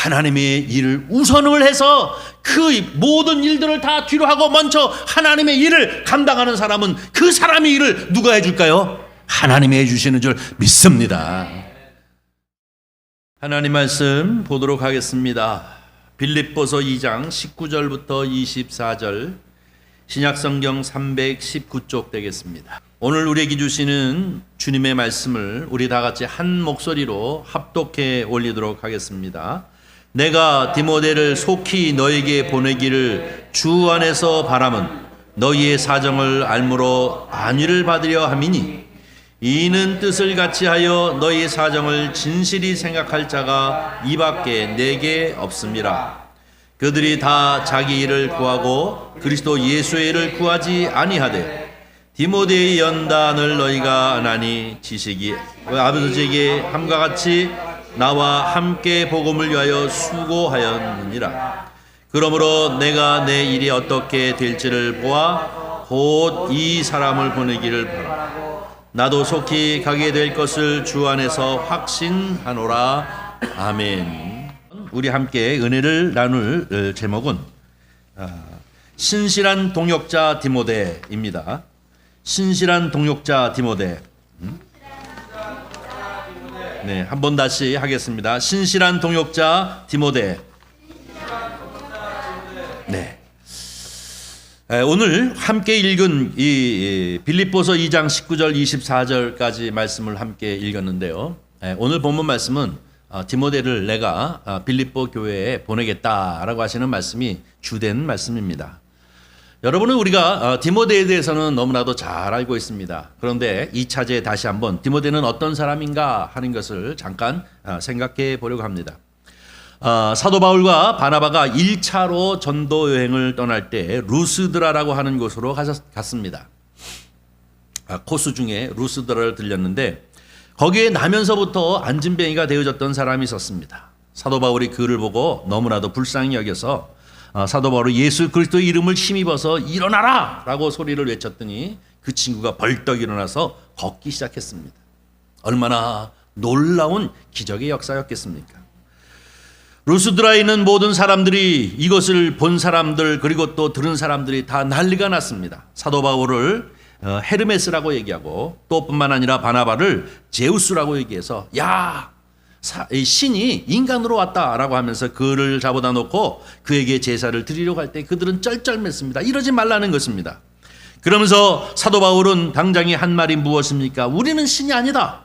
하나님의 일을 우선을 해서 그 모든 일들을 다 뒤로 하고 먼저 하나님의 일을 감당하는 사람은 그 사람의 일을 누가 해줄까요? 하나님이 해주시는 줄 믿습니다. 하나님 말씀 보도록 하겠습니다. 빌립보서 2장 19절부터 24절, 신약성경 319쪽 되겠습니다. 오늘 우리에게 주시는 주님의 말씀을 우리 다 같이 한 목소리로 합독해 올리도록 하겠습니다. 내가 디모데를 속히 너에게 보내기를 주 안에서 바람은 너희의 사정을 알므로 안위를 받으려 함이니, 이는 뜻을 같이 하여 너희의 사정을 진실히 생각할 자가 이밖에 내게 없음이라. 그들이 다 자기 일을 구하고 그리스도 예수의 일을 구하지 아니하되 디모데의 연단을 너희가 아나니 지식이 아버지에게 함과 같이 나와 함께 복음을 위하여 수고하였느니라. 그러므로 내가 내 일이 어떻게 될지를 보아 곧 이 사람을 보내기를 바라. 나도 속히 가게 될 것을 주 안에서 확신하노라. 아멘. 우리 함께 은혜를 나눌 제목은 신실한 동역자 디모데입니다. 신실한 동역자 디모데. 네, 한번 다시 하겠습니다. 신실한 동역자 디모데. 네. 오늘 함께 읽은 이 빌립보서 2장 19절 24절까지 말씀을 함께 읽었는데요. 오늘 본문 말씀은 디모데를 내가 빌립보 교회에 보내겠다라고 하시는 말씀이 주된 말씀입니다. 여러분은 우리가 디모데에 대해서는 너무나도 잘 알고 있습니다. 그런데 이 차제에 다시 한번 디모데는 어떤 사람인가 하는 것을 잠깐 생각해 보려고 합니다. 사도 바울과 바나바가 1차로 전도 여행을 떠날 때 루스드라라고 하는 곳으로 갔습니다. 코스 중에 루스드라를 들렸는데 거기에 나면서부터 안진뱅이가 되어졌던 사람이 있었습니다. 사도 바울이 그를 보고 너무나도 불쌍히 여겨서 사도 바울이 예수 그리스도의 이름을 힘입어서 일어나라! 라고 소리를 외쳤더니 그 친구가 벌떡 일어나서 걷기 시작했습니다. 얼마나 놀라운 기적의 역사였겠습니까? 루스드라에 있는 모든 사람들이, 이것을 본 사람들 그리고 또 들은 사람들이 다 난리가 났습니다. 사도 바울을 헤르메스라고 얘기하고 또 뿐만 아니라 바나바를 제우스라고 얘기해서 야, 신이 인간으로 왔다라고 하면서 그를 잡아다 놓고 그에게 제사를 드리려고 할 때 그들은 쩔쩔맸습니다. 이러지 말라는 것입니다. 그러면서 사도 바울은 당장에 한 말이 무엇입니까? 우리는 신이 아니다.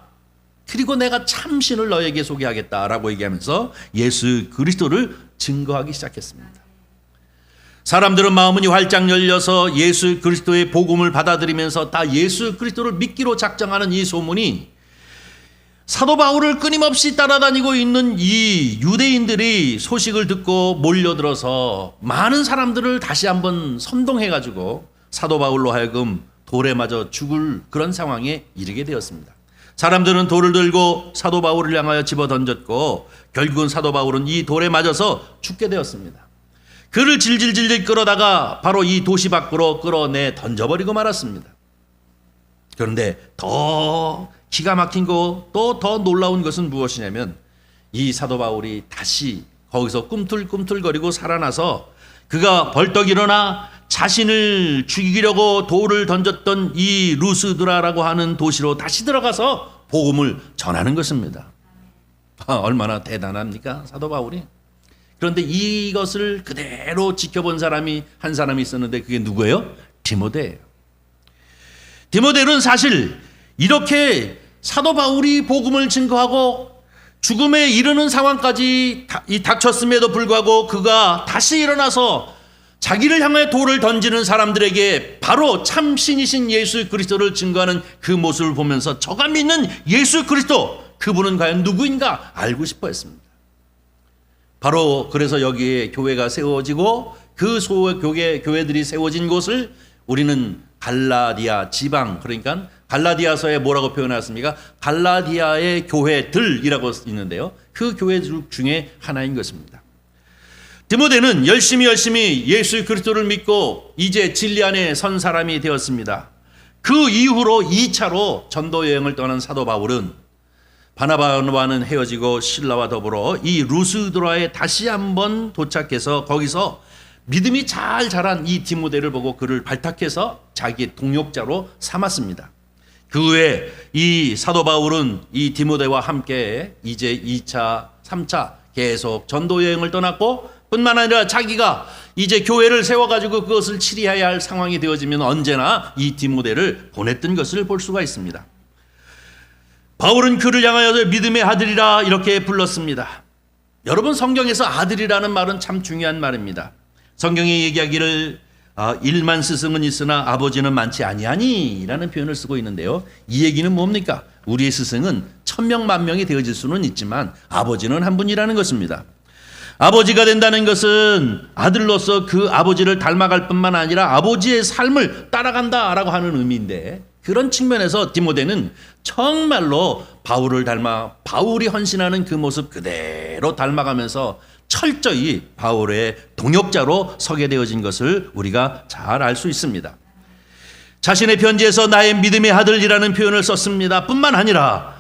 그리고 내가 참 신을 너에게 소개하겠다라고 얘기하면서 예수 그리스도를 증거하기 시작했습니다. 사람들은 마음이 활짝 열려서 예수 그리스도의 복음을 받아들이면서 다 예수 그리스도를 믿기로 작정하는 이 소문이 사도 바울을 끊임없이 따라다니고 있는 이 유대인들이 소식을 듣고 몰려들어서 많은 사람들을 다시 한번 선동해가지고 사도 바울로 하여금 돌에 맞아 죽을 그런 상황에 이르게 되었습니다. 사람들은 돌을 들고 사도 바울을 향하여 집어 던졌고 결국은 사도 바울은 이 돌에 맞아서 죽게 되었습니다. 그를 질질질 끌어다가 바로 이 도시 밖으로 끌어내 던져버리고 말았습니다. 그런데 더 기가 막힌 거, 또 더 놀라운 것은 무엇이냐면 이 사도 바울이 다시 거기서 꿈틀꿈틀거리고 살아나서 그가 벌떡 일어나 자신을 죽이려고 돌을 던졌던 이 루스드라라고 하는 도시로 다시 들어가서 복음을 전하는 것입니다. 얼마나 대단합니까, 사도 바울이? 그런데 이것을 그대로 지켜본 사람이 한 사람이 있었는데 그게 누구예요? 디모데예요. 디모데는 사실 이렇게 사도 바울이 복음을 증거하고 죽음에 이르는 상황까지 닥쳤음에도 불구하고 그가 다시 일어나서 자기를 향해 돌을 던지는 사람들에게 바로 참 신이신 예수 그리스도를 증거하는 그 모습을 보면서 저가 믿는 예수 그리스도, 그분은 과연 누구인가 알고 싶어 했습니다. 바로 그래서 여기에 교회가 세워지고 그 교회들이 세워진 곳을 우리는 갈라디아 지방, 그러니까 갈라디아서에 뭐라고 표현했습니까? 갈라디아의 교회들이라고 있는데요. 그 교회들 중에 하나인 것입니다. 디모데는 열심히 예수 그리스도를 믿고 이제 진리 안에 선 사람이 되었습니다. 그 이후로 2차로 전도 여행을 떠난 사도 바울은 바나바와는 헤어지고 실라와 더불어 이 루스드라에 다시 한번 도착해서 거기서 믿음이 잘 자란 이 디모데를 보고 그를 발탁해서 자기의 동역자로 삼았습니다. 그 후에 이 사도 바울은 이 디모데와 함께 이제 2차, 3차 계속 전도 여행을 떠났고 뿐만 아니라 자기가 이제 교회를 세워가지고 그것을 치리해야 할 상황이 되어지면 언제나 이 디모데를 보냈던 것을 볼 수가 있습니다. 바울은 그를 향하여 믿음의 아들이라 이렇게 불렀습니다. 여러분, 성경에서 아들이라는 말은 참 중요한 말입니다. 성경이 얘기하기를 일만 스승은 있으나 아버지는 많지 아니하니 라는 표현을 쓰고 있는데요. 이 얘기는 뭡니까? 우리의 스승은 1000명 만명이 되어질 수는 있지만 아버지는 한 분이라는 것입니다. 아버지가 된다는 것은 아들로서 그 아버지를 닮아갈 뿐만 아니라 아버지의 삶을 따라간다라고 하는 의미인데, 그런 측면에서 디모데는 정말로 바울을 닮아 바울이 헌신하는 그 모습 그대로 닮아가면서 철저히 바울의 동역자로 서게 되어진 것을 우리가 잘 알 수 있습니다. 자신의 편지에서 나의 믿음의 아들이라는 표현을 썼습니다. 뿐만 아니라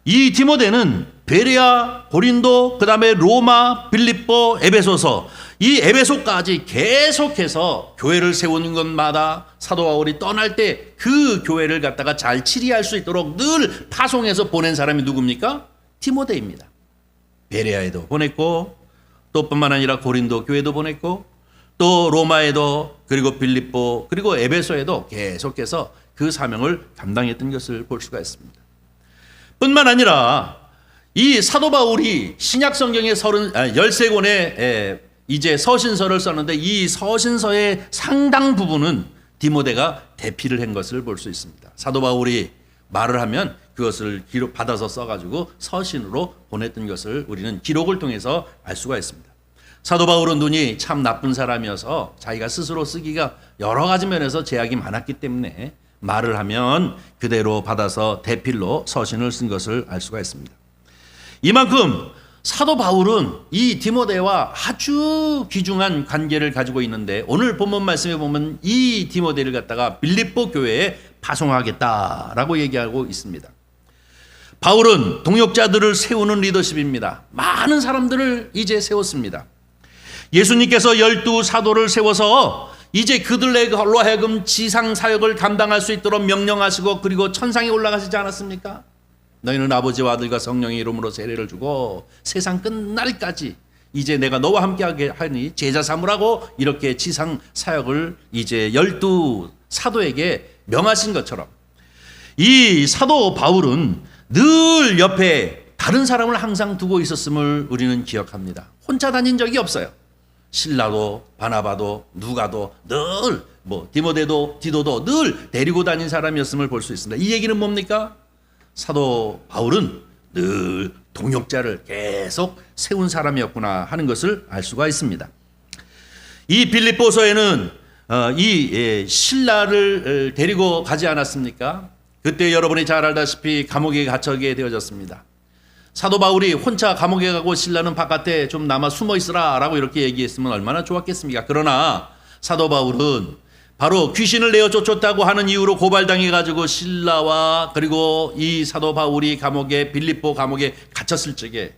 이 디모데는 베레아, 고린도, 그 다음에 로마, 빌립보, 에베소서, 이 에베소까지 계속해서 교회를 세우는 것마다 사도 바울이 떠날 때 그 교회를 갖다가 잘 치리할 수 있도록 늘 파송해서 보낸 사람이 누굽니까? 디모데입니다. 베레아에도 보냈고, 또 뿐만 아니라 고린도 교회도 보냈고, 또 로마에도, 그리고 빌립보, 그리고 에베소에도 계속해서 그 사명을 감당했던 것을 볼 수가 있습니다. 뿐만 아니라 이 사도 바울이 신약 성경의 13권의 이제 서신서를 썼는데 이 서신서의 상당 부분은 디모데가 대피를 한 것을 볼 수 있습니다. 사도 바울이 말을 하면 그것을 기록 받아서 써가지고 서신으로 보냈던 것을 우리는 기록을 통해서 알 수가 있습니다. 사도 바울은 눈이 참 나쁜 사람이어서 자기가 스스로 쓰기가 여러 가지 면에서 제약이 많았기 때문에 말을 하면 그대로 받아서 대필로 서신을 쓴 것을 알 수가 있습니다. 이만큼 사도 바울은 이 디모데와 아주 귀중한 관계를 가지고 있는데, 오늘 본문 말씀에 보면 이 디모데를 갖다가 빌립보 교회에 파송하겠다라고 얘기하고 있습니다. 바울은 동역자들을 세우는 리더십입니다. 많은 사람들을 이제 세웠습니다. 예수님께서 12 사도를 세워서 이제 그들로 하여금 지상 사역을 감당할 수 있도록 명령하시고, 그리고 천상에 올라가시지 않았습니까? 너희는 아버지와 아들과 성령의 이름으로 세례를 주고 세상 끝날까지 이제 내가 너와 함께하게 하니 제자 삼으라고 이렇게 지상 사역을 이제 12 사도에게 명하신 것처럼, 이 사도 바울은 늘 옆에 다른 사람을 항상 두고 있었음을 우리는 기억합니다. 혼자 다닌 적이 없어요. 실라도 바나바도 누가도 늘 디모데도 디도도 늘 데리고 다닌 사람이었음을 볼 수 있습니다. 이 얘기는 뭡니까? 사도 바울은 늘 동역자를 계속 세운 사람이었구나 하는 것을 알 수가 있습니다. 이 빌립보서에는 이 실라를 데리고 가지 않았습니까? 그때 여러분이 잘 알다시피 감옥에 갇혀게 되어졌습니다. 사도 바울이 혼자 감옥에 가고 실라는 바깥에 좀 남아 숨어 있으라 라고 이렇게 얘기했으면 얼마나 좋았겠습니까? 그러나 사도 바울은 바로 귀신을 내어 쫓았다고 하는 이유로 고발당해가지고 실라와 그리고 이 사도 바울이 빌립보 감옥에 갇혔을 적에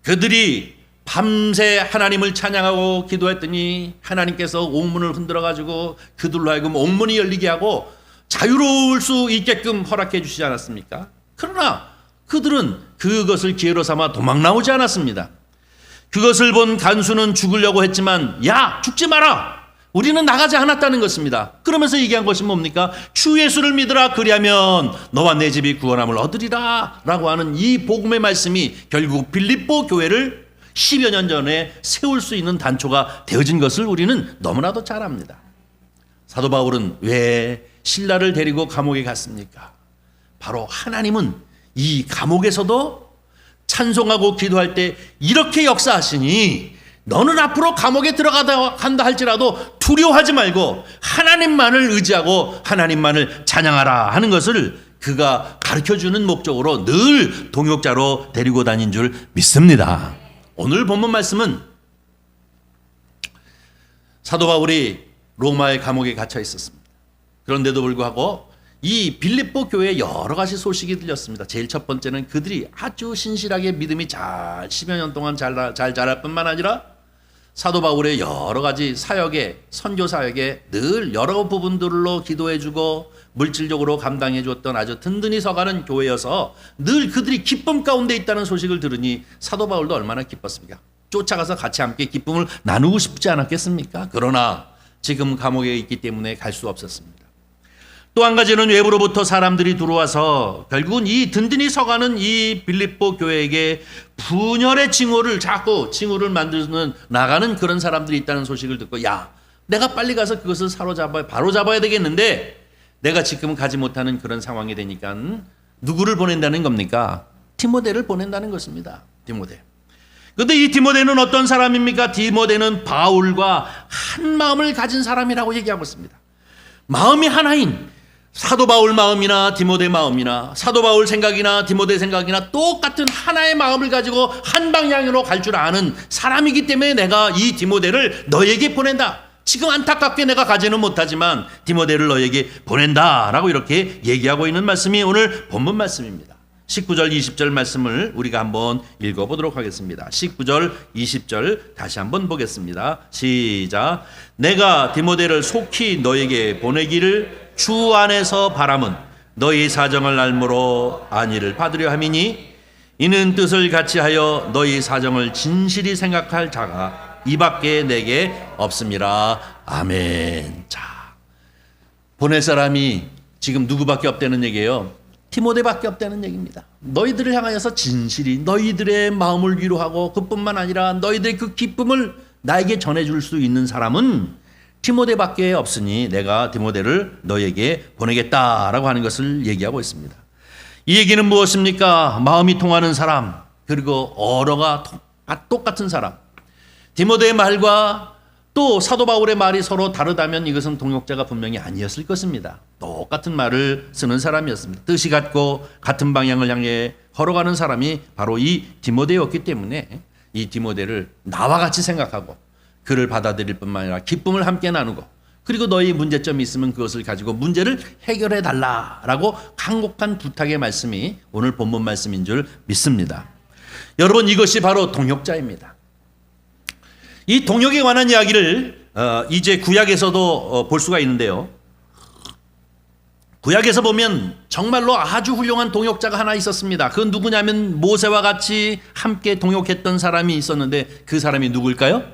그들이 밤새 하나님을 찬양하고 기도했더니 하나님께서 옥문을 흔들어가지고 그들로 하여금 옥문이 열리게 하고 자유로울 수 있게끔 허락해 주시지 않았습니까? 그러나 그들은 그것을 기회로 삼아 도망 나오지 않았습니다. 그것을 본 간수는 죽으려고 했지만 야, 죽지 마라! 우리는 나가지 않았다는 것입니다. 그러면서 얘기한 것이 뭡니까? 주 예수를 믿으라, 그리하면 너와 내 집이 구원함을 얻으리라 라고 하는 이 복음의 말씀이 결국 빌립보 교회를 10여 년 전에 세울 수 있는 단초가 되어진 것을 우리는 너무나도 잘 압니다. 사도 바울은 왜 실라를 데리고 감옥에 갔습니까? 바로 하나님은 이 감옥에서도 찬송하고 기도할 때 이렇게 역사하시니 너는 앞으로 감옥에 들어간다 할지라도 두려워하지 말고 하나님만을 의지하고 하나님만을 찬양하라 하는 것을 그가 가르쳐주는 목적으로 늘 동역자로 데리고 다닌 줄 믿습니다. 오늘 본문 말씀은 사도 바울이 로마의 감옥에 갇혀 있었습니다. 그런데도 불구하고 이 빌립보 교회에 여러 가지 소식이 들렸습니다. 제일 첫 번째는 그들이 아주 신실하게 믿음이 잘 10여 년 동안 잘 자랄 뿐만 아니라 사도 바울의 여러 가지 사역에, 선교 사역에 늘 여러 부분들로 기도해주고 물질적으로 감당해 주었던 아주 든든히 서가는 교회여서 늘 그들이 기쁨 가운데 있다는 소식을 들으니 사도 바울도 얼마나 기뻤습니까? 쫓아가서 같이 함께 기쁨을 나누고 싶지 않았겠습니까? 그러나 지금 감옥에 있기 때문에 갈 수 없었습니다. 또 한 가지는 외부로부터 사람들이 들어와서 결국은 이 든든히 서가는 이 빌립보 교회에게 분열의 자꾸 징후를 만드는 나가는 그런 사람들이 있다는 소식을 듣고, 야, 내가 빨리 가서 그것을 바로 잡아야 되겠는데 내가 지금 가지 못하는 그런 상황이 되니까 누구를 보낸다는 겁니까? 디모데를 보낸다는 것입니다. 디모데. 그런데 이 디모데는 어떤 사람입니까? 디모데는 바울과 한 마음을 가진 사람이라고 얘기하고 있습니다. 마음이 하나인, 사도 바울 마음이나 디모데 마음이나 사도 바울 생각이나 디모데 생각이나 똑같은 하나의 마음을 가지고 한 방향으로 갈 줄 아는 사람이기 때문에 내가 이 디모데를 너에게 보낸다. 지금 안타깝게 내가 가지는 못하지만 디모데를 너에게 보낸다라고 이렇게 얘기하고 있는 말씀이 오늘 본문 말씀입니다. 19절 20절 말씀을 우리가 한번 읽어보도록 하겠습니다. 19절 20절 다시 한번 보겠습니다. 시작. 내가 디모데를 속히 너에게 보내기를 주 안에서 바람은 너희 사정을 알므로 안위를 받으려 함이니 이는 뜻을 같이 하여 너희 사정을 진실히 생각할 자가 이밖에 내게 없음이라. 아멘. 자, 보낼 사람이 지금 누구밖에 없다는 얘기예요? 디모데밖에 없다는 얘기입니다. 너희들을 향하여서 진실히 너희들의 마음을 위로하고 그뿐만 아니라 너희들의 그 기쁨을 나에게 전해줄 수 있는 사람은 디모데밖에 없으니 내가 디모데를 너에게 보내겠다라고 하는 것을 얘기하고 있습니다. 이 얘기는 무엇입니까? 마음이 통하는 사람, 그리고 언어가 똑같은 사람. 디모데의 말과 또 사도 바울의 말이 서로 다르다면 이것은 동역자가 분명히 아니었을 것입니다. 똑같은 말을 쓰는 사람이었습니다. 뜻이 같고 같은 방향을 향해 걸어가는 사람이 바로 이 디모데였기 때문에 이 디모데를 나와 같이 생각하고 그를 받아들일 뿐만 아니라 기쁨을 함께 나누고, 그리고 너희 문제점이 있으면 그것을 가지고 문제를 해결해 달라라고 간곡한 부탁의 말씀이 오늘 본문 말씀인 줄 믿습니다. 여러분, 이것이 바로 동역자입니다. 이 동역에 관한 이야기를 이제 구약에서도 볼 수가 있는데요. 구약에서 보면 정말로 아주 훌륭한 동역자가 하나 있었습니다. 그건 누구냐면 모세와 같이 함께 동역했던 사람이 있었는데 그 사람이 누구일까요?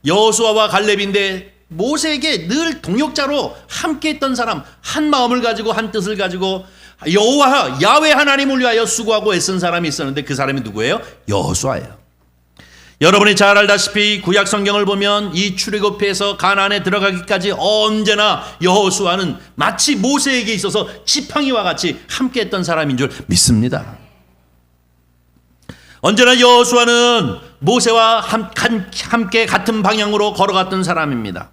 여호수아와 갈렙인데 모세에게 늘 동역자로 함께했던 사람, 한 마음을 가지고 한 뜻을 가지고 야훼 하나님을 위하여 수고하고 애쓴 사람이 있었는데 그 사람이 누구예요? 여호수아예요. 여러분이 잘 알다시피 구약 성경을 보면 이 출애굽해서 가나안에 들어가기까지 언제나 여호수아는 마치 모세에게 있어서 지팡이와 같이 함께했던 사람인 줄 믿습니다. 언제나 여호수아는 모세와 함께 같은 방향으로 걸어갔던 사람입니다.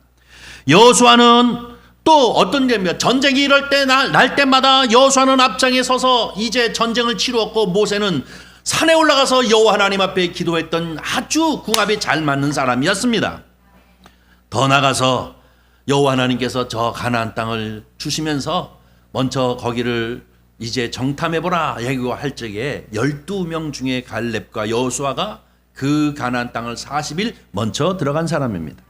여호수아는 또 어떤 점이야? 전쟁이 이럴 때 날 때마다 여호수아는 앞장에 서서 이제 전쟁을 치루었고 모세는 산에 올라가서 여호와 하나님 앞에 기도했던 아주 궁합이 잘 맞는 사람이었습니다. 더 나가서 여호와 하나님께서 저 가나안 땅을 주시면서 먼저 거기를 이제 정탐해보라 할 적에 12명 중에 갈렙과 여호수아가 그 가나안 땅을 40일 먼저 들어간 사람입니다.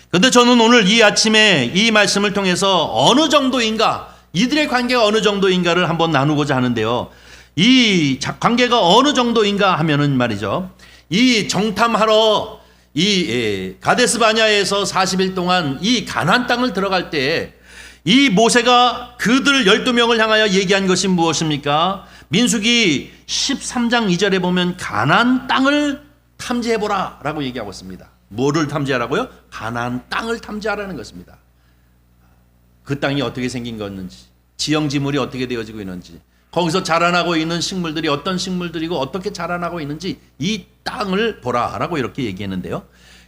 그런데 저는 오늘 이 아침에 이 말씀을 통해서 어느 정도인가, 이들의 관계가 어느 정도인가를 한번 나누고자 하는데요. 이 관계가 어느 정도인가 하면은 말이죠, 이 정탐하러 이 가데스 바냐에서 40일 동안 이 가나안 땅을 들어갈 때 이 모세가 그들 12명을 향하여 얘기한 것이 무엇입니까? 민수기 13장 2절에 보면 가나안 땅을 탐지해보라 라고 얘기하고 있습니다. 뭐를 탐지하라고요? 가나안 땅을 탐지하라는 것입니다. 그 땅이 어떻게 생긴 것인지, 지형지물이 어떻게 되어지고 있는지, 거기서 자라나고 있는 식물들이 어떤 식물들이고 어떻게 자라나고 있는지 이 땅을 보라라고 이렇게 얘기했는데요.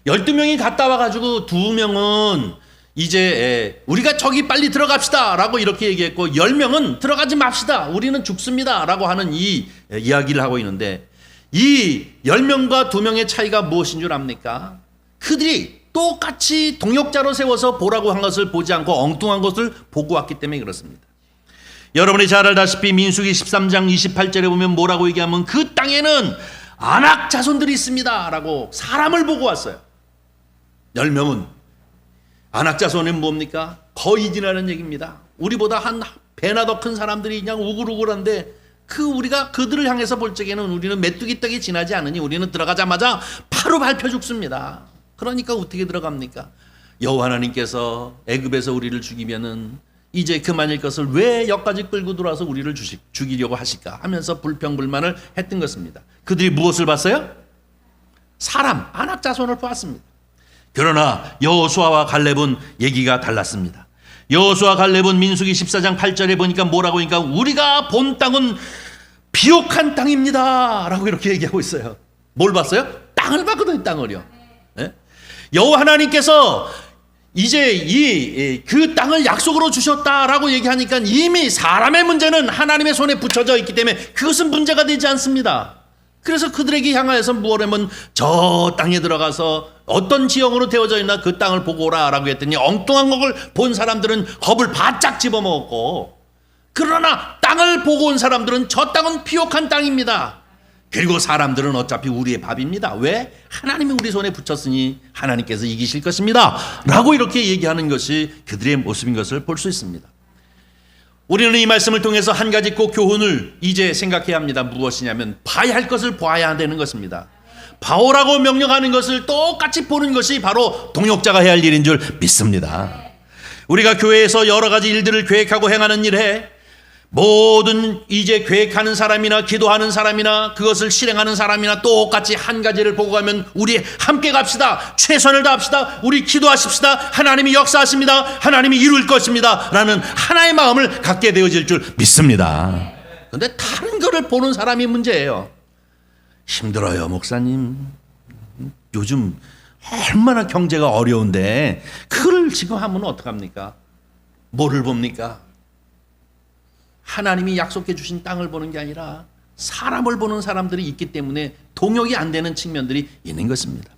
12명이 갔다 와가지고 2명은 이제 우리가 저기 빨리 들어갑시다 라고 이렇게 얘기했고 10명은 들어가지 맙시다, 우리는 죽습니다 라고 하는 이 이야기를 하고 있는데, 이 10명과 2명의 차이가 무엇인 줄 압니까? 그들이 똑같이 동역자로 세워서 보라고 한 것을 보지 않고 엉뚱한 것을 보고 왔기 때문에 그렇습니다. 여러분이 잘 알다시피 민수기 13장 28절에 보면 뭐라고 얘기하면 그 땅에는 아낙 자손들이 있습니다 라고 사람을 보고 왔어요. 10명은 아낙 자손은 뭡니까? 거인이라는 얘기입니다. 우리보다 한 배나 더 큰 사람들이 그냥 우글우글한데 우리가 그들을 향해서 볼 적에는 우리는 메뚜기 떡이 지나지 않으니 우리는 들어가자마자 바로 밟혀 죽습니다. 그러니까 어떻게 들어갑니까? 여호와 하나님께서 애굽에서 우리를 죽이면은 이제 그만일 것을 왜 여기까지 끌고 들어와서 우리를 죽이려고 하실까 하면서 불평불만을 했던 것입니다. 그들이 무엇을 봤어요? 사람, 아낙 자손을 보았습니다. 그러나 여호수아와 갈렙은 얘기가 달랐습니다. 여호수아 갈렙은 민수기 14장 8절에 보니까 뭐라고 하니까 우리가 본 땅은 비옥한 땅입니다 라고 이렇게 얘기하고 있어요. 뭘 봤어요? 땅을 봤거든요. 땅을요. 네? 여호와 하나님께서 이제 그 땅을 약속으로 주셨다라고 얘기하니까 이미 사람의 문제는 하나님의 손에 붙여져 있기 때문에 그것은 문제가 되지 않습니다. 그래서 그들에게 향하여서 무엇하면 저 땅에 들어가서 어떤 지형으로 되어져 있나 그 땅을 보고 오라라고 했더니 엉뚱한 것을 본 사람들은 겁을 바짝 집어먹었고, 그러나 땅을 보고 온 사람들은 저 땅은 비옥한 땅입니다. 그리고 사람들은 어차피 우리의 밥입니다. 왜? 하나님이 우리 손에 붙였으니 하나님께서 이기실 것입니다 라고 이렇게 얘기하는 것이 그들의 모습인 것을 볼 수 있습니다. 우리는 이 말씀을 통해서 한 가지 꼭 교훈을 이제 생각해야 합니다. 무엇이냐면 봐야 할 것을 봐야 되는 것입니다. 봐오라고 명령하는 것을 똑같이 보는 것이 바로 동역자가 해야 할 일인 줄 믿습니다. 우리가 교회에서 여러 가지 일들을 계획하고 행하는 일에 모든 이제 계획하는 사람이나 기도하는 사람이나 그것을 실행하는 사람이나 똑같이 한 가지를 보고 가면 우리 함께 갑시다. 최선을 다합시다. 우리 기도하십시다. 하나님이 역사하십니다. 하나님이 이룰 것입니다 라는 하나의 마음을 갖게 되어질 줄 믿습니다. 그런데 다른 거를 보는 사람이 문제예요. 힘들어요 목사님. 요즘 얼마나 경제가 어려운데 그걸 지금 하면 어떡합니까? 뭐를 봅니까? 하나님이 약속해 주신 땅을 보는 게 아니라 사람을 보는 사람들이 있기 때문에 동역이 안 되는 측면들이 있는 것입니다.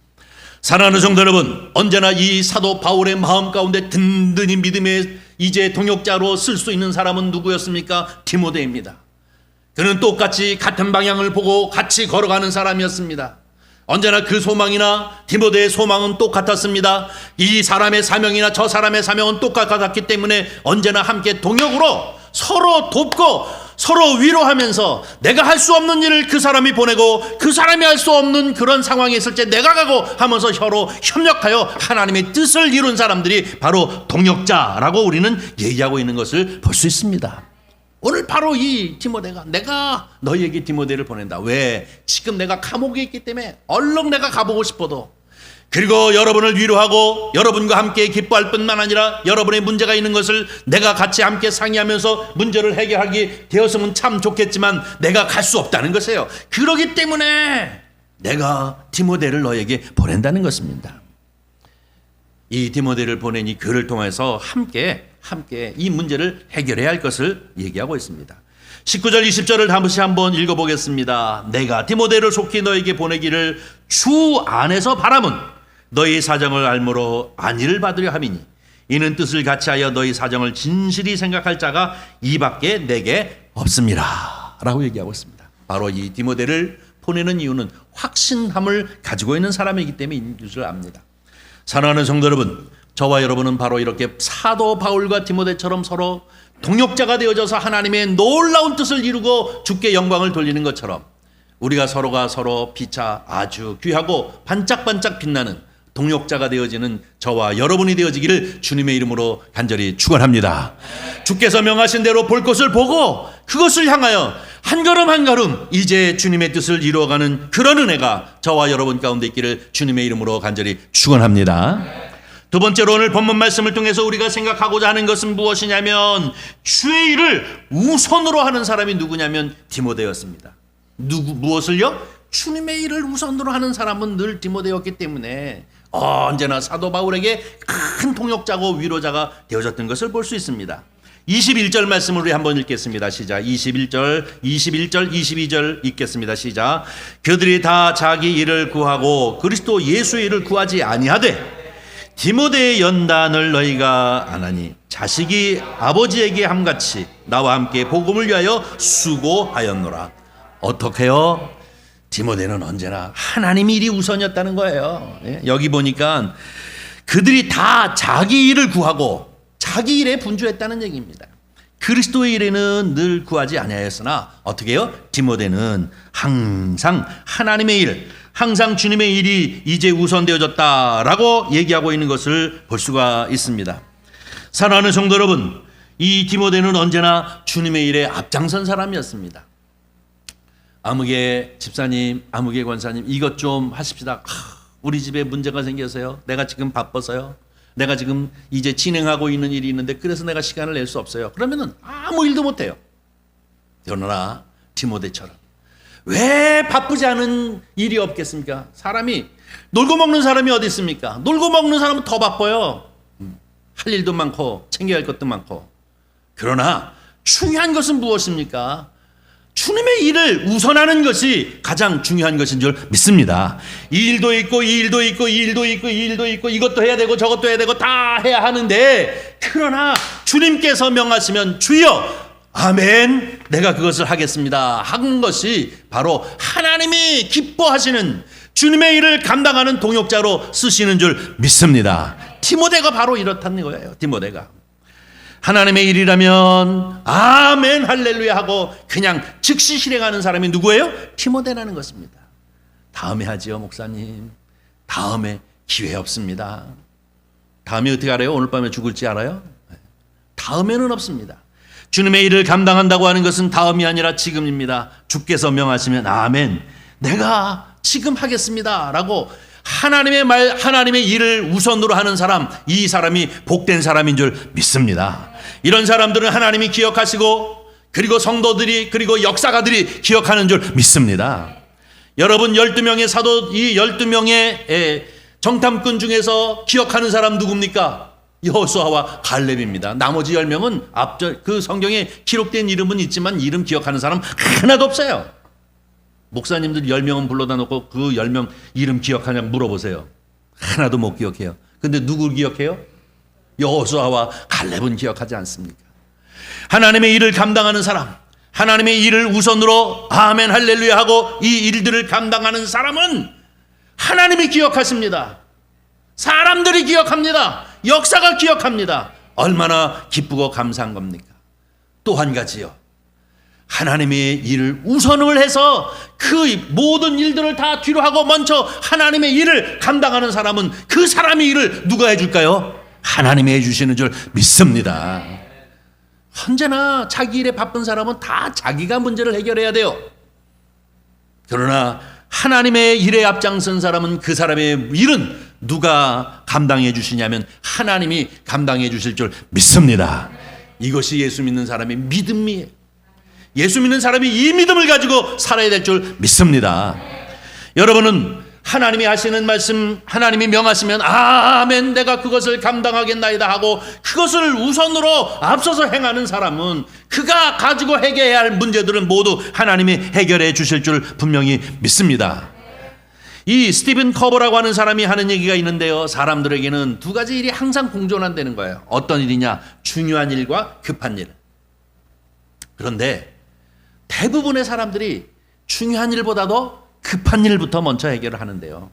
사랑하는 성도 여러분, 언제나 이 사도 바울의 마음 가운데 든든히 믿음의 이제 동역자로 쓸 수 있는 사람은 누구였습니까? 디모데입니다. 그는 똑같이 같은 방향을 보고 같이 걸어가는 사람이었습니다. 언제나 그 소망이나 디모데의 소망은 똑같았습니다. 이 사람의 사명이나 저 사람의 사명은 똑같았기 때문에 언제나 함께 동역으로 서로 돕고 서로 위로하면서 내가 할 수 없는 일을 그 사람이 보내고 그 사람이 할 수 없는 그런 상황이 있을 때 내가 가고 하면서 서로 협력하여 하나님의 뜻을 이룬 사람들이 바로 동역자라고 우리는 얘기하고 있는 것을 볼 수 있습니다. 오늘 바로 이 디모데가 내가 너희에게 디모데를 보낸다. 왜? 지금 내가 감옥에 있기 때문에 얼른 내가 가보고 싶어도, 그리고 여러분을 위로하고 여러분과 함께 기뻐할 뿐만 아니라 여러분의 문제가 있는 것을 내가 같이 함께 상의하면서 문제를 해결하게 되었으면 참 좋겠지만 내가 갈 수 없다는 것이에요. 그렇기 때문에 내가 디모데를 너에게 보낸다는 것입니다. 이 디모데를 보내니 그를 통해서 함께 이 문제를 해결해야 할 것을 얘기하고 있습니다. 19절 20절을 다시 한번 읽어보겠습니다. 내가 디모데를 속히 너에게 보내기를 주 안에서 바람은 너희 사정을 알므로 안위를 받으려 함이니 이는 뜻을 같이하여 너희 사정을 진실이 생각할 자가 이밖에 내게 없습니다 라고 얘기하고 있습니다. 바로 이 디모데를 보내는 이유는 확신함을 가지고 있는 사람이기 때문인 줄 압니다. 사랑하는 성도 여러분, 저와 여러분은 바로 이렇게 사도 바울과 디모데처럼 서로 동역자가 되어져서 하나님의 놀라운 뜻을 이루고 주께 영광을 돌리는 것처럼 우리가 서로가 서로 피차 아주 귀하고 반짝반짝 빛나는 동역자가 되어지는 저와 여러분이 되어지기를 주님의 이름으로 간절히 축원합니다. 주께서 명하신 대로 볼 것을 보고 그것을 향하여 한 걸음 한 걸음 이제 주님의 뜻을 이루어가는 그런 은혜가 저와 여러분 가운데 있기를 주님의 이름으로 간절히 축원합니다. 두 번째로 오늘 본문 말씀을 통해서 우리가 생각하고자 하는 것은 무엇이냐면 주의 일을 우선으로 하는 사람이 누구냐면 디모데였습니다. 무엇을요? 주님의 일을 우선으로 하는 사람은 늘 디모데였기 때문에 언제나 사도 바울에게 큰 동역자고 위로자가 되어졌던 것을 볼 수 있습니다. 21절 말씀을 우리 한번 읽겠습니다. 시작. 21절, 22절 읽겠습니다. 시작. 그들이 다 자기 일을 구하고 그리스도 예수의 일을 구하지 아니하되 디모데의 연단을 너희가 안 하니 자식이 아버지에게 함같이 나와 함께 복음을 위하여 수고하였노라. 어떻게요? 디모데는 언제나 하나님 일이 우선이었다는 거예요. 여기 보니까 그들이 다 자기 일을 구하고 자기 일에 분주했다는 얘기입니다. 그리스도의 일에는 늘 구하지 아니하였으나 어떻게 해요? 디모데는 항상 하나님의 일, 항상 주님의 일이 이제 우선되어졌다라고 얘기하고 있는 것을 볼 수가 있습니다. 사랑하는 성도 여러분, 이 디모데는 언제나 주님의 일에 앞장선 사람이었습니다. 아무개 집사님, 아무개 권사님, 이것 좀 하십시다. 우리 집에 문제가 생겨서요. 내가 지금 바빠서요. 내가 지금 이제 진행하고 있는 일이 있는데 그래서 내가 시간을 낼 수 없어요. 그러면은 아무 일도 못해요. 그러나 디모데처럼 왜 바쁘지 않은 일이 없겠습니까? 사람이 놀고 먹는 사람이 어디 있습니까? 놀고 먹는 사람은 더 바빠요. 할 일도 많고 챙겨야 할 것도 많고. 그러나 중요한 것은 무엇입니까? 주님의 일을 우선하는 것이 가장 중요한 것인 줄 믿습니다. 이 일도 있고 이 일도 있고 이 일도 있고 이 일도 있고 이것도 해야 되고 저것도 해야 되고 다 해야 하는데, 그러나 주님께서 명하시면 주여 아멘 내가 그것을 하겠습니다 하는 것이 바로 하나님이 기뻐하시는 주님의 일을 감당하는 동역자로 쓰시는 줄 믿습니다. 디모데가 바로 이렇다는 거예요. 디모데가 하나님의 일이라면 아멘 할렐루야 하고 그냥 즉시 실행하는 사람이 누구예요? 디모데라는 것입니다. 다음에 하지요 목사님. 다음에 기회 없습니다. 다음에 어떻게 알아요? 오늘 밤에 죽을지 알아요? 다음에는 없습니다. 주님의 일을 감당한다고 하는 것은 다음이 아니라 지금입니다. 주께서 명하시면 아멘 내가 지금 하겠습니다 라고 하나님의 말, 하나님의 일을 우선으로 하는 사람, 이 사람이 복된 사람인 줄 믿습니다. 이런 사람들은 하나님이 기억하시고 그리고 성도들이 그리고 역사가들이 기억하는 줄 믿습니다. 여러분 12명의 사도, 이 12명의 정탐꾼 중에서 기억하는 사람 누굽니까? 여호수아와 갈렙입니다. 나머지 10명은 앞절 그 성경에 기록된 이름은 있지만 이름 기억하는 사람 하나도 없어요. 목사님들 10명은 불러다 놓고 그 10명 이름 기억하냐 물어보세요. 하나도 못 기억해요. 근데 누구 기억해요? 여호수아와 갈렙은 기억하지 않습니까? 하나님의 일을 감당하는 사람, 하나님의 일을 우선으로 아멘 할렐루야 하고 이 일들을 감당하는 사람은 하나님이 기억하십니다. 사람들이 기억합니다. 역사가 기억합니다. 얼마나 기쁘고 감사한 겁니까? 또 한 가지요. 하나님의 일을 우선을 해서 그 모든 일들을 다 뒤로 하고 먼저 하나님의 일을 감당하는 사람은 그 사람의 일을 누가 해줄까요? 하나님이 해주시는 줄 믿습니다. 언제나 자기 일에 바쁜 사람은 다 자기가 문제를 해결해야 돼요. 그러나 하나님의 일에 앞장선 사람은 그 사람의 일은 누가 감당해 주시냐면 하나님이 감당해 주실 줄 믿습니다. 이것이 예수 믿는 사람의 믿음이에요. 예수 믿는 사람이 이 믿음을 가지고 살아야 될 줄 믿습니다. 여러분은 하나님이 하시는 말씀, 하나님이 명하시면 아멘 내가 그것을 감당하겠나이다 하고 그것을 우선으로 앞서서 행하는 사람은 그가 가지고 해결해야 할 문제들은 모두 하나님이 해결해 주실 줄 분명히 믿습니다. 이 스티븐 커버라고 하는 사람이 하는 얘기가 있는데요. 사람들에게는 두 가지 일이 항상 공존한다는 거예요. 어떤 일이냐? 중요한 일과 급한 일. 그런데 대부분의 사람들이 중요한 일보다도 급한 일부터 먼저 해결을 하는데요.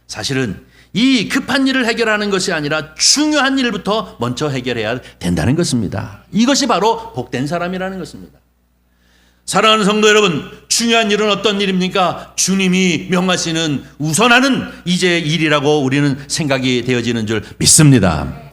사실은 이 급한 일을 해결하는 것이 아니라 중요한 일부터 먼저 해결해야 된다는 것입니다. 이것이 바로 복된 사람이라는 것입니다. 사랑하는 성도 여러분, 중요한 일은 어떤 일입니까? 주님이 명하시는 우선하는 이제 일이라고 우리는 생각이 되어지는 줄 믿습니다.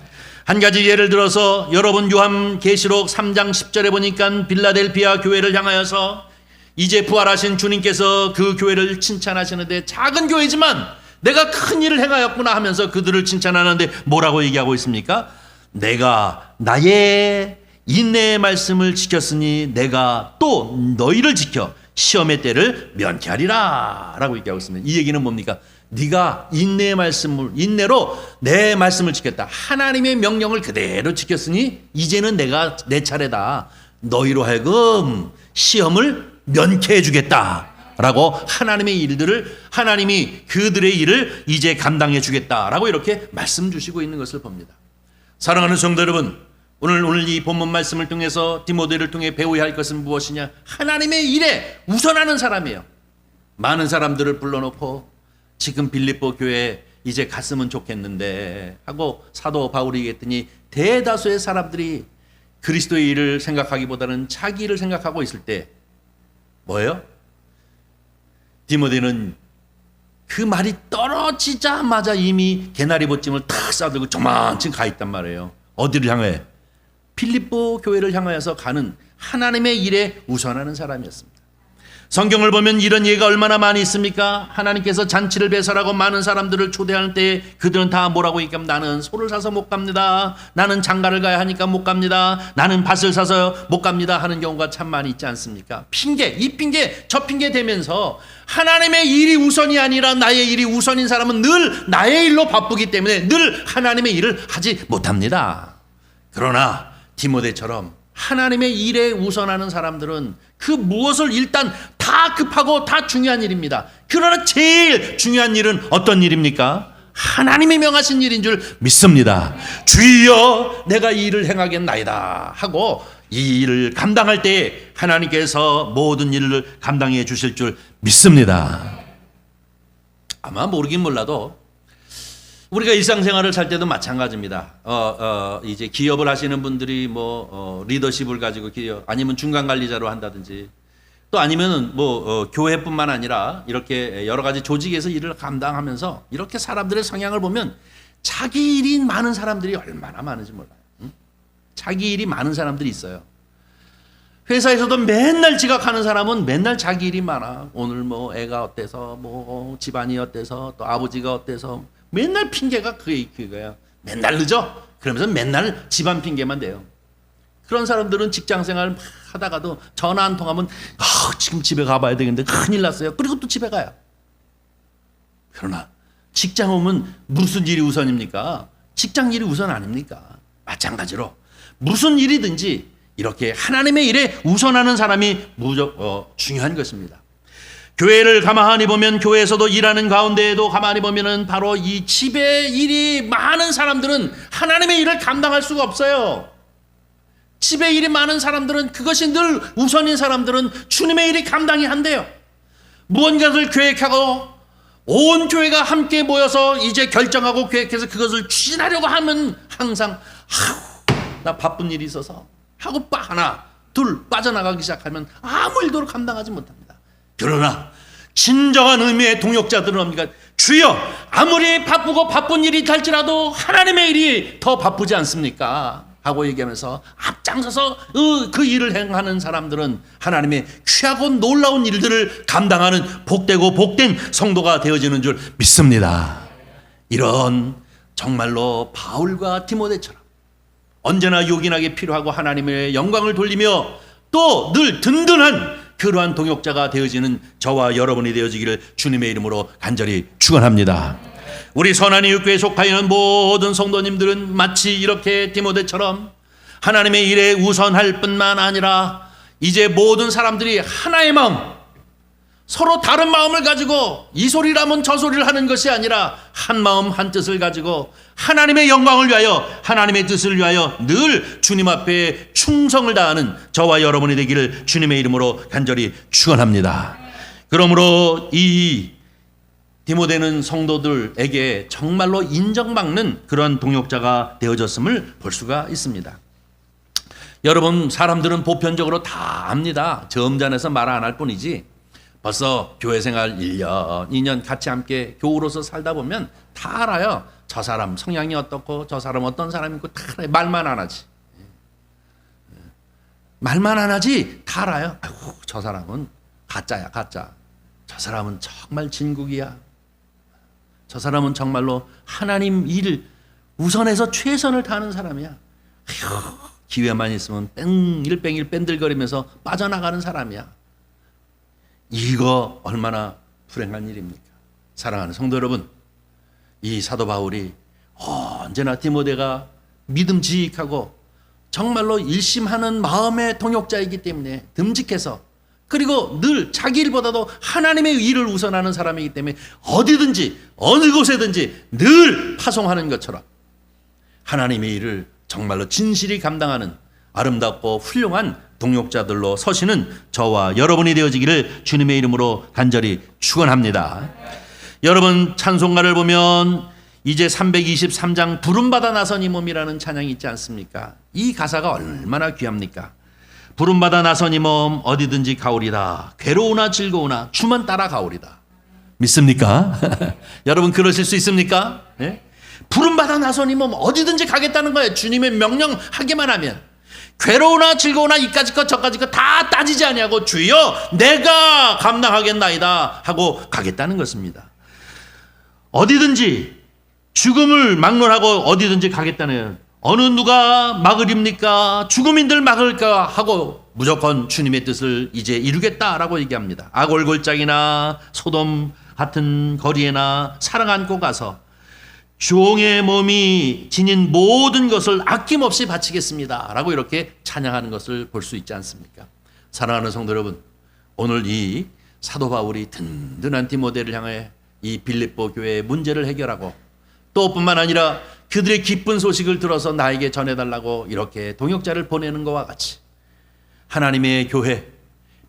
한 가지 예를 들어서 여러분 요한계시록 3장 10절에 보니까 빌라델피아 교회를 향하여서 이제 부활하신 주님께서 그 교회를 칭찬하시는데 작은 교회지만 내가 큰 일을 행하였구나 하면서 그들을 칭찬하는데 뭐라고 얘기하고 있습니까? 내가 나의 인내의 말씀을 지켰으니 내가 또 너희를 지켜 시험의 때를 면케하리라 라고 얘기하고 있습니다. 이 얘기는 뭡니까? 네가 인내의 말씀을 인내로 내 말씀을 지켰다. 하나님의 명령을 그대로 지켰으니 이제는 내가 내 차례다. 너희로 하여금 시험을 면케해 주겠다 라고 하나님의 일들을, 하나님이 그들의 일을 이제 감당해 주겠다라고 이렇게 말씀 주시고 있는 것을 봅니다. 사랑하는 성도 여러분, 오늘 이 본문 말씀을 통해서 디모데를 통해 배워야 할 것은 무엇이냐? 하나님의 일에 우선하는 사람이에요. 많은 사람들을 불러놓고 지금 빌립보 교회에 이제 갔으면 좋겠는데 하고 사도 바울이 얘기했더니 대다수의 사람들이 그리스도의 일을 생각하기보다는 자기 일을 생각하고 있을 때 뭐예요? 디모데는 그 말이 떨어지자마자 이미 개나리 벗짐을 탁 싸들고 조만층 가 있단 말이에요. 어디를 향해? 빌립보 교회를 향하여서 가는 하나님의 일에 우선하는 사람이었습니다. 성경을 보면 이런 예가 얼마나 많이 있습니까? 하나님께서 잔치를 배설하고 많은 사람들을 초대할 때 그들은 다 뭐라고 얘기하면 나는 소를 사서 못 갑니다. 나는 장가를 가야 하니까 못 갑니다. 나는 밭을 사서 못 갑니다 하는 경우가 참 많이 있지 않습니까? 핑계, 이 핑계, 저 핑계 대면서 하나님의 일이 우선이 아니라 나의 일이 우선인 사람은 늘 나의 일로 바쁘기 때문에 늘 하나님의 일을 하지 못합니다. 그러나 디모데처럼 하나님의 일에 우선하는 사람들은 그 무엇을 일단 다 급하고 다 중요한 일입니다. 그러나 제일 중요한 일은 어떤 일입니까? 하나님이 명하신 일인 줄 믿습니다. 주여 내가 이 일을 행하겠나이다 하고 이 일을 감당할 때 하나님께서 모든 일을 감당해 주실 줄 믿습니다. 아마 모르긴 몰라도 우리가 일상생활을 살 때도 마찬가지입니다. 이제 기업을 하시는 분들이 리더십을 가지고 아니면 중간 관리자로 한다든지 또 아니면은 교회뿐만 아니라 이렇게 여러 가지 조직에서 일을 감당하면서 이렇게 사람들의 성향을 보면 자기 일이 많은 사람들이 얼마나 많은지 몰라요. 응? 자기 일이 많은 사람들이 있어요. 회사에서도 맨날 지각하는 사람은 맨날 자기 일이 많아. 오늘 애가 어때서 집안이 어때서 또 아버지가 어때서 맨날 핑계가 그거야. 맨날 늦어. 그러면서 맨날 집안 핑계만 대요. 그런 사람들은 직장생활 하다가도 전화 한 통하면 지금 집에 가봐야 되겠는데 큰일 났어요. 그리고 또 집에 가요. 그러나 직장 오면 무슨 일이 우선입니까? 직장 일이 우선 아닙니까? 마찬가지로 무슨 일이든지 이렇게 하나님의 일에 우선하는 사람이 무조건 중요한 것입니다. 교회를 가만히 보면 교회에서도 일하는 가운데에도 가만히 보면은 바로 이 집에 일이 많은 사람들은 하나님의 일을 감당할 수가 없어요. 집에 일이 많은 사람들은 그것이 늘 우선인 사람들은 주님의 일이 감당이 안 돼요. 무언가를 계획하고 온 교회가 함께 모여서 이제 결정하고 계획해서 그것을 추진하려고 하면 항상 나 바쁜 일이 있어서 하고 하나 둘 빠져나가기 시작하면 아무 일도 감당하지 못합니다. 그러나 진정한 의미의 동역자들은 뭡니까? 주여 아무리 바쁘고 바쁜 일이 될지라도 하나님의 일이 더 바쁘지 않습니까? 하고 얘기하면서 앞장서서 그 일을 행하는 사람들은 하나님의 귀하고 놀라운 일들을 감당하는 복되고 복된 성도가 되어지는 줄 믿습니다. 이런 정말로 바울과 디모데처럼 언제나 요긴하게 필요하고 하나님의 영광을 돌리며 또 늘 든든한 그러한 동역자가 되어지는 저와 여러분이 되어지기를 주님의 이름으로 간절히 축원합니다. 우리 선한 이웃교회에 속하여 있는 모든 성도님들은 마치 이렇게 디모데처럼 하나님의 일에 우선할 뿐만 아니라 이제 모든 사람들이 하나의 마음, 서로 다른 마음을 가지고 이 소리를 하면 저 소리를 하는 것이 아니라 한 마음 한 뜻을 가지고 하나님의 영광을 위하여 하나님의 뜻을 위하여 늘 주님 앞에 충성을 다하는 저와 여러분이 되기를 주님의 이름으로 간절히 축원합니다. 그러므로 이 디모데는 성도들에게 정말로 인정받는 그런 동역자가 되어졌음을 볼 수가 있습니다. 여러분 사람들은 보편적으로 다 압니다. 점잖아서 말 안 할 뿐이지 벌써 교회 생활 1년, 2년 같이 함께 교우로서 살다 보면 다 알아요. 저 사람 성향이 어떻고 저 사람 어떤 사람이고 다 알아요. 말만 안 하지. 말만 안 하지 다 알아요. 아이고, 저 사람은 가짜야 가짜. 저 사람은 정말 진국이야. 저 사람은 정말로 하나님 일 우선해서 최선을 다하는 사람이야. 아휴, 기회만 있으면 뺑일 뺀들거리면서 빠져나가는 사람이야. 이거 얼마나 불행한 일입니까? 사랑하는 성도 여러분, 이 사도 바울이 언제나 디모데가 믿음직하고 정말로 일심하는 마음의 동역자이기 때문에 듬직해서 그리고 늘 자기 일보다도 하나님의 일을 우선하는 사람이기 때문에 어디든지 어느 곳에든지 늘 파송하는 것처럼 하나님의 일을 정말로 진실히 감당하는 아름답고 훌륭한 동역자들로 서시는 저와 여러분이 되어지기를 주님의 이름으로 간절히 축원합니다. 여러분, 찬송가를 보면 이제 323장 부름받아 나선 이 몸이라는 찬양이 있지 않습니까? 이 가사가 얼마나 귀합니까? 부름받아 나선 이 몸 어디든지 가오리다. 괴로우나 즐거우나 주만 따라 가오리다. 믿습니까? 여러분, 그러실 수 있습니까? 네? 부름받아 나선 이 몸 어디든지 가겠다는 거예요. 주님의 명령하기만 하면. 괴로우나 즐거우나 이까지 것 저까지 것 다 따지지 아니하고 주여 내가 감당하겠나이다 하고 가겠다는 것입니다. 어디든지 죽음을 막론하고 어디든지 가겠다는, 어느 누가 막으립니까? 죽음인들 막을까 하고 무조건 주님의 뜻을 이제 이루겠다라고 얘기합니다. 악골골장이나 소돔 같은 거리에나 사랑 안고 가서 종의 몸이 지닌 모든 것을 아낌없이 바치겠습니다 라고 이렇게 찬양하는 것을 볼 수 있지 않습니까? 사랑하는 성도 여러분, 오늘 이 사도 바울이 든든한 디모데를 향해 이 빌립보 교회의 문제를 해결하고 또 뿐만 아니라 그들의 기쁜 소식을 들어서 나에게 전해달라고 이렇게 동역자를 보내는 것과 같이 하나님의 교회,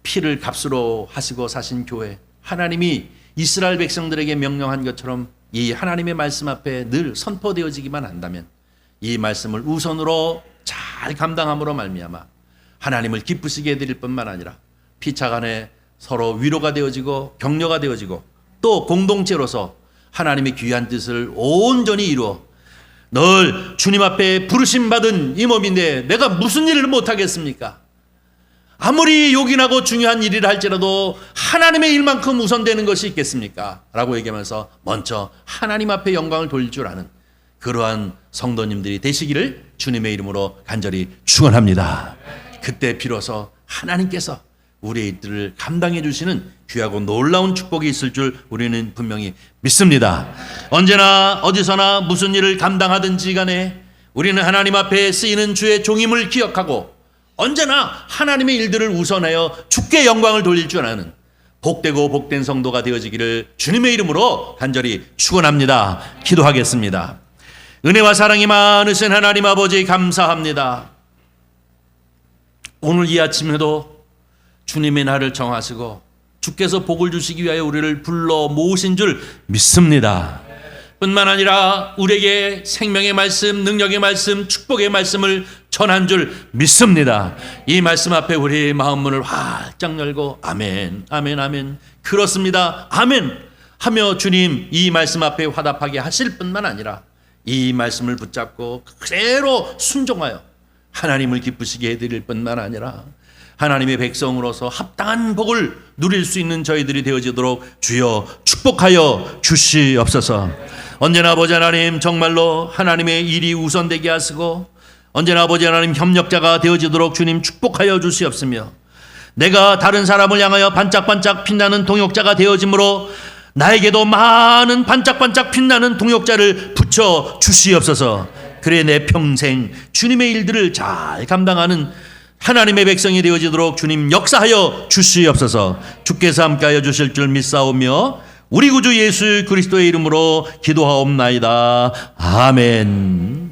피를 값으로 하시고 사신 교회, 하나님이 이스라엘 백성들에게 명령한 것처럼 이 하나님의 말씀 앞에 늘 선포되어지기만 한다면 이 말씀을 우선으로 잘 감당함으로 말미암아 하나님을 기쁘시게 해드릴 뿐만 아니라 피차 간에 서로 위로가 되어지고 격려가 되어지고 또 공동체로서 하나님의 귀한 뜻을 온전히 이루어 늘 주님 앞에 부르심받은 이 몸인데 내가 무슨 일을 못하겠습니까? 아무리 요긴하고 중요한 일이라 할지라도 하나님의 일만큼 우선되는 것이 있겠습니까? 라고 얘기하면서 먼저 하나님 앞에 영광을 돌릴 줄 아는 그러한 성도님들이 되시기를 주님의 이름으로 간절히 축원합니다. 그때 비로소 하나님께서 우리의 일들을 감당해 주시는 귀하고 놀라운 축복이 있을 줄 우리는 분명히 믿습니다. 언제나 어디서나 무슨 일을 감당하든지 간에 우리는 하나님 앞에 쓰이는 주의 종임을 기억하고 언제나 하나님의 일들을 우선하여 주께 영광을 돌릴 줄 아는 복되고 복된 성도가 되어지기를 주님의 이름으로 간절히 축원합니다. 기도하겠습니다. 은혜와 사랑이 많으신 하나님 아버지 감사합니다. 오늘 이 아침에도 주님의 날을 정하시고 주께서 복을 주시기 위하여 우리를 불러 모으신 줄 믿습니다. 뿐만 아니라 우리에게 생명의 말씀, 능력의 말씀, 축복의 말씀을 전한 줄 믿습니다. 이 말씀 앞에 우리 마음 문을 활짝 열고 아멘, 아멘, 아멘, 그렇습니다, 아멘 하며 주님 이 말씀 앞에 화답하게 하실 뿐만 아니라 이 말씀을 붙잡고 그대로 순종하여 하나님을 기쁘시게 해드릴 뿐만 아니라 하나님의 백성으로서 합당한 복을 누릴 수 있는 저희들이 되어지도록 주여 축복하여 주시옵소서. 언제나 아버지 하나님 정말로 하나님의 일이 우선되게 하시고 언제나 아버지 하나님 협력자가 되어지도록 주님 축복하여 주시옵으며 내가 다른 사람을 향하여 반짝반짝 빛나는 동역자가 되어짐으로 나에게도 많은 반짝반짝 빛나는 동역자를 붙여 주시옵소서. 그래 내 평생 주님의 일들을 잘 감당하는 하나님의 백성이 되어지도록 주님 역사하여 주시옵소서. 주께서 함께하여 주실 줄 믿사오며 우리 구주 예수 그리스도의 이름으로 기도하옵나이다. 아멘.